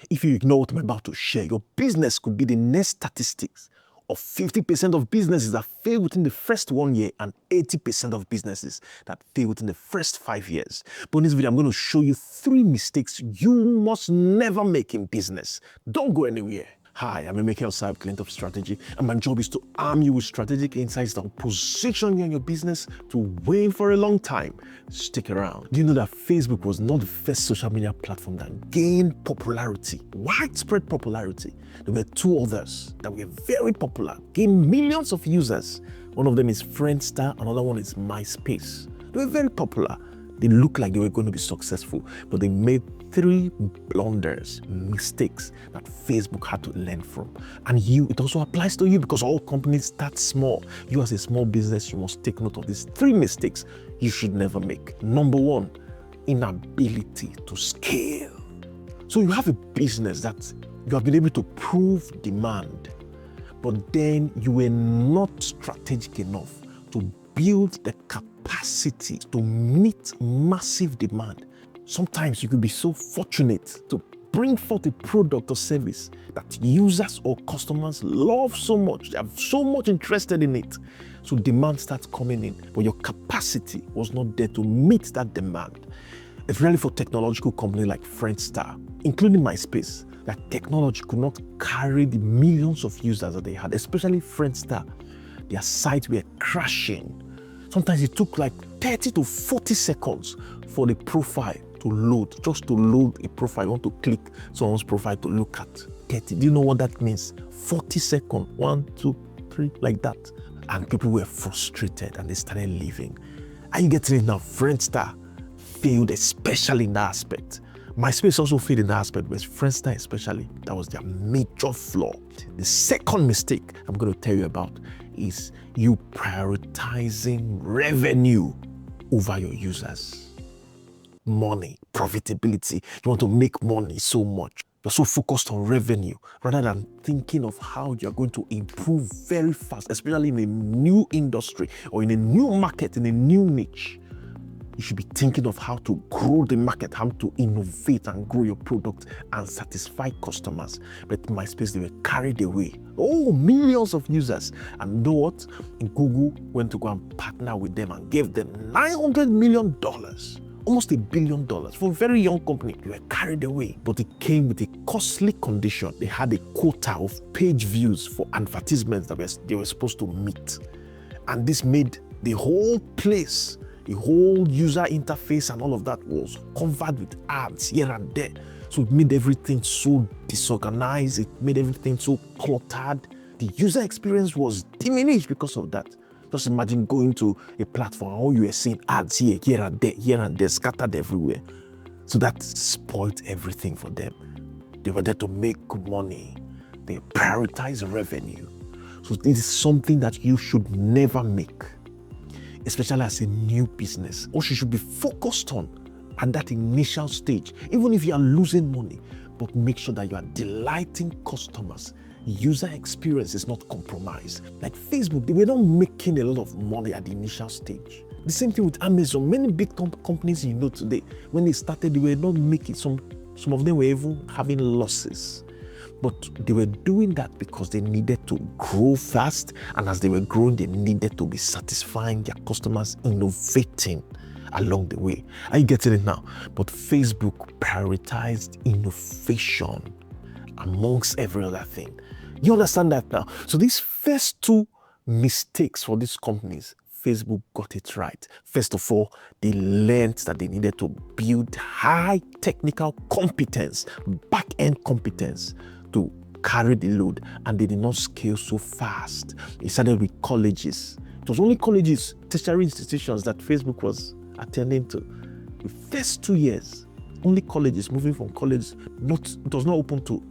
If you ignore what I'm about to share, your business could be the next statistics of 50% of businesses that fail within the first 1 year and 80% of businesses that fail within the first 5 years. But in this video, I'm going to show you 3 mistakes you must never make in business. Don't go anywhere. Hi, I'm Emeka Osai of Glentop Strategy, and my job is to arm you with strategic insights that will position you in your business to win for a long time. Stick around. Do you know that Facebook was not the first social media platform that gained popularity, widespread popularity? There were 2 others that were very popular, gained millions of users. One of them is Friendster, another one is MySpace. They were very popular. They looked like they were going to be successful, but they made 3 blunders, mistakes that Facebook had to learn from. And it also applies to you because all companies start small. You as a small business, you must take note of these 3 mistakes you should never make. Number 1, inability to scale. So you have a business that you have been able to prove demand, but then you were not strategic enough to build the capacity to meet massive demand. Sometimes you could be so fortunate to bring forth a product or service that users or customers love so much, they are so much interested in it. So demand starts coming in, but your capacity was not there to meet that demand. It's really for technological companies like Friendster, including MySpace, that technology could not carry the millions of users that they had, especially Friendster. Their sites were crashing. Sometimes it took like 30 to 40 seconds for the profile to load, just to load a profile. You want to click someone's profile to look at 30. Do you know what that means? 40 seconds, 1, 2, 3, like that. And people were frustrated and they started leaving. Are you getting it now? Friendster failed, especially in that aspect. MySpace also failed in that aspect, but Friendster especially, that was their major flaw. The second mistake I'm going to tell you about is you prioritizing revenue over your users. Money, profitability. You want to make money so much. You're so focused on revenue rather than thinking of how you're going to improve very fast, especially in a new industry or in a new market, in a new niche. You should be thinking of how to grow the market, how to innovate and grow your product and satisfy customers. But MySpace, they were carried away. Oh, millions of users. And you know what? Google went to go and partner with them and gave them $900 million, almost $1 billion for a very young company. They were carried away, but it came with a costly condition. They had a quota of page views for advertisements that they were supposed to meet. And this made the whole place, the whole user interface and all of that was covered with ads here and there. So it made everything so disorganized. It made everything so cluttered. The user experience was diminished because of that. Just imagine going to a platform and all you were seeing ads here and there, scattered everywhere. So that spoiled everything for them. They were there to make money. They prioritize revenue. So this is something that you should never make, especially as a new business. What you should be focused on at that initial stage, even if you are losing money, but make sure that you are delighting customers. User experience is not compromised. Like Facebook, they were not making a lot of money at the initial stage. The same thing with Amazon. Many big companies you know today, when they started, they were not making, some of them were even having losses. But they were doing that because they needed to grow fast, and as they were growing, they needed to be satisfying their customers, innovating along the way. Are you getting it now? But Facebook prioritized innovation amongst every other thing. You understand that now? So these first 2 mistakes for these companies, Facebook got it right. First of all, they learned that they needed to build high technical competence, back-end competence to carry the load, and they did not scale so fast. They started with colleges. It was only colleges, tertiary institutions that Facebook was attending to. The first 2 years, only colleges, moving from college, it was not open to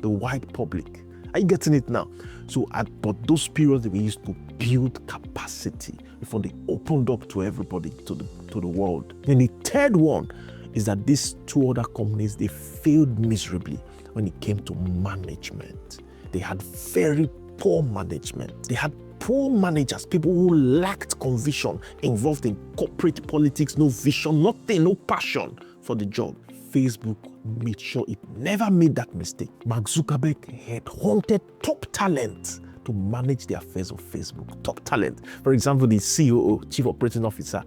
the wide public. Are you getting it now? So but those periods they were used to build capacity before they opened up to everybody, to the world. Then the third one is that these 2 other companies, they failed miserably when it came to management. They had very poor management. They had poor managers, people who lacked conviction, involved in corporate politics, no vision, nothing, no passion for the job. Facebook made sure it never made that mistake. Mark Zuckerberg had hunted top talent to manage the affairs of Facebook. Top talent. For example, the COO, Chief Operating Officer,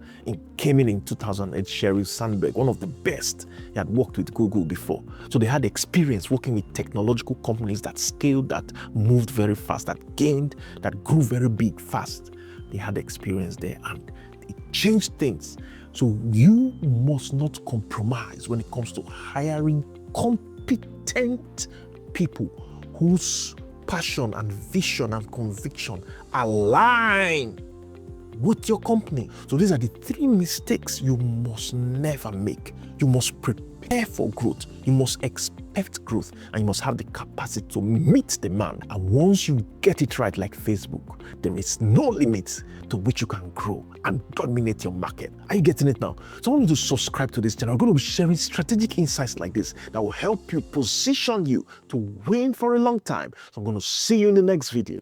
came in 2008, Sheryl Sandberg, one of the best. He had worked with Google before. So they had experience working with technological companies that scaled, that moved very fast, that gained, that grew very big fast. They had experience there and it changed things. So you must not compromise when it comes to hiring competent people whose passion and vision and conviction align with your company. So these are the 3 mistakes you must never make. You must prepare for growth. You must expect growth and you must have the capacity to meet demand. And once you get it right, like Facebook, there is no limit to which you can grow and dominate your market. Are you getting it now? So I want you to subscribe to this channel. I'm going to be sharing strategic insights like this that will help you position you to win for a long time. So I'm going to see you in the next video.